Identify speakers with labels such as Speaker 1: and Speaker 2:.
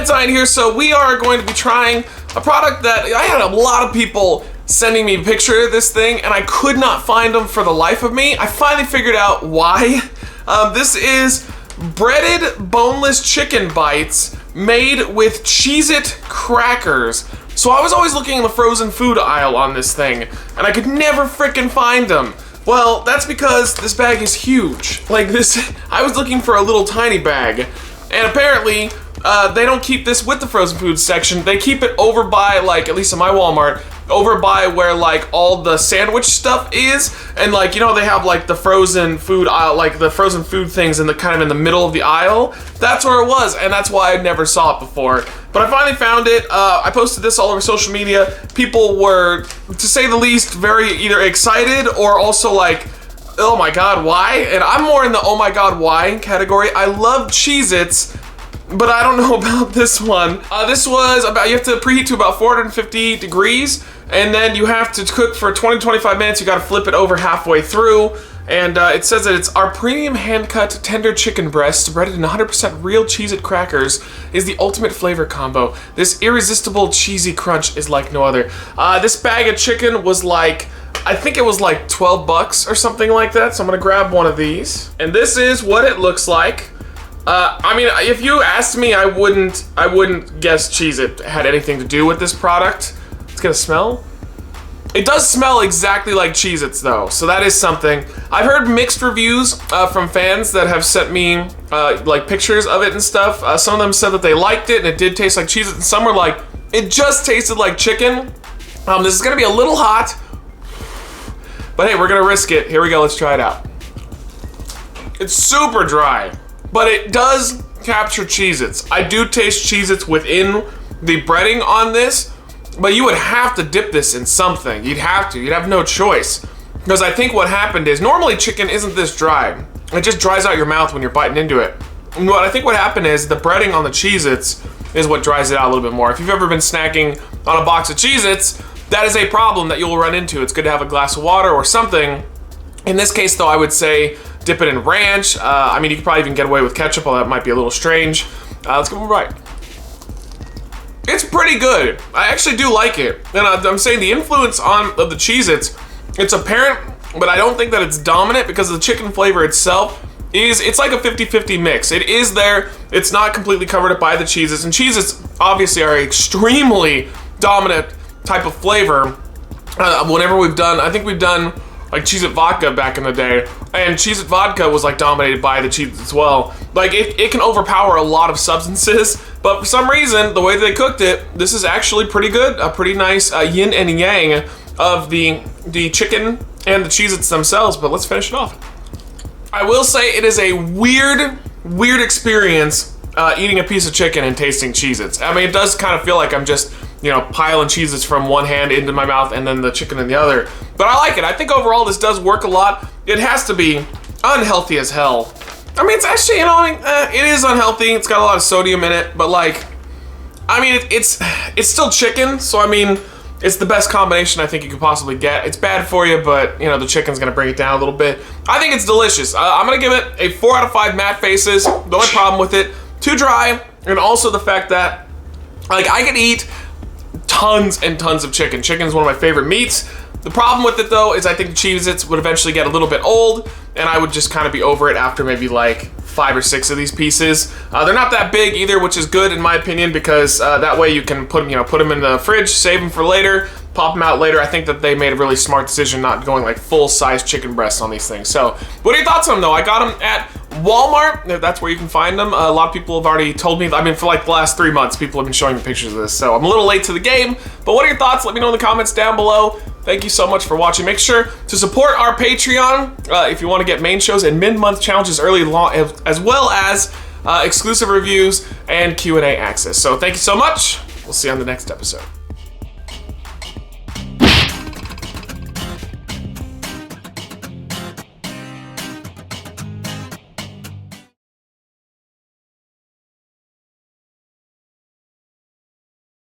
Speaker 1: Mad here, so we are going to be trying a product that I had a lot of people sending me a picture of this thing, and I could not find them for the life of me. I finally figured out why. This is breaded boneless chicken bites made with Cheez-It crackers. So I was always looking in the frozen food aisle on this thing, and I could never frickin' find them. Well, that's because this bag is huge. Like this, I was looking for a little tiny bag, and apparently they don't keep this with the frozen food section. They keep it over by, like, at least in my Walmart, over by where like all the sandwich stuff is, and like, you know, they have like the frozen food aisle, like the frozen food things in the kind of in the middle of the aisle. That's where it was, and that's why I never saw it before. But I finally found it. I posted this all over social media. People were, to say the least, very either excited or also like, oh my god, why? And I'm more in the oh my god, why category. I love Cheez-Its, but I don't know about this one. This was about, you have to preheat to about 450 degrees, and then you have to cook for 20-25 minutes. You gotta flip it over halfway through, and it says that it's our premium hand-cut tender chicken breasts breaded in 100% real Cheez-It crackers is the ultimate flavor combo. This irresistible cheesy crunch is like no other. This bag of chicken was like, I think it was like 12 bucks or something like that, so I'm gonna grab one of these. And this is what it looks like. I mean, if you asked me, I wouldn't guess Cheez-It had anything to do with this product. It's gonna smell. It does smell exactly like Cheez-Its though, so that is something. I've heard mixed reviews from fans that have sent me like pictures of it and stuff. Some of them said that they liked it and it did taste like Cheez-It, and some were like, it just tasted like chicken. This is gonna be a little hot, but hey, we're gonna risk it. Here we go, let's try it out. It's super dry, but it does capture Cheez-Its. I do taste Cheez-Its within the breading on this, but you would have to dip this in something. You'd have no choice. Because I think what happened is, normally chicken isn't this dry. It just dries out your mouth when you're biting into it. And what I think what happened is, the breading on the Cheez-Its is what dries it out a little bit more. If you've ever been snacking on a box of Cheez-Its, that is a problem that you'll run into. It's good to have a glass of water or something. In this case though, I would say dip it in ranch. I mean, you could probably even get away with ketchup, although that might be a little strange. Let's give it a bite. It's pretty good. I actually do like it. And I'm saying the influence of the Cheez-Its, it's apparent, but I don't think that it's dominant because the chicken flavor itself it's like a 50-50 mix. It is there, it's not completely covered up by the Cheez-Its, and Cheez-Its obviously are extremely dominant type of flavor. Whenever we've done, I think we've done like Cheez-It vodka back in the day, and Cheez-It vodka was like dominated by the Cheez-Its as well. Like it can overpower a lot of substances, but for some reason, the way they cooked it, this is actually pretty good. A pretty nice yin and yang of the chicken and the Cheez-Its themselves, but let's finish it off. I will say it is a weird experience eating a piece of chicken and tasting Cheez-Its. I mean, it does kind of feel like I'm just, you know, piling Cheez-Its from one hand into my mouth and then the chicken in the other. But I like it. I think overall this does work a lot. It has to be unhealthy as hell. I mean, it's actually, you know, I mean, it is unhealthy. It's got a lot of sodium in it, but like, I mean, it's still chicken, so I mean, it's the best combination I think you could possibly get. It's bad for you, but you know, the chicken's gonna bring it down a little bit. I think it's delicious. I'm gonna give it a 4 out of 5 matte faces. The only problem with it, too dry, and also the fact that, like, I could eat tons and tons of chicken. Chicken is one of my favorite meats. The problem with it though is I think the Cheez-Its would eventually get a little bit old, and I would just kind of be over it after maybe like 5 or 6 of these pieces. They're not that big either, which is good in my opinion, because that way you can put them in the fridge, save them for later, pop them out later. I think that they made a really smart decision not going like full-size chicken breasts on these things. So, what are your thoughts on them though? I got them at Walmart. That's where you can find them. A lot of people have already told me, I mean, for like the last 3 months, people have been showing me pictures of this. So I'm a little late to the game, but what are your thoughts? Let me know in the comments down below. Thank you so much for watching. Make sure to support our Patreon if you want to get main shows and mid-month challenges early, as well as exclusive reviews and Q&A access. So thank you so much. We'll see you on the next episode.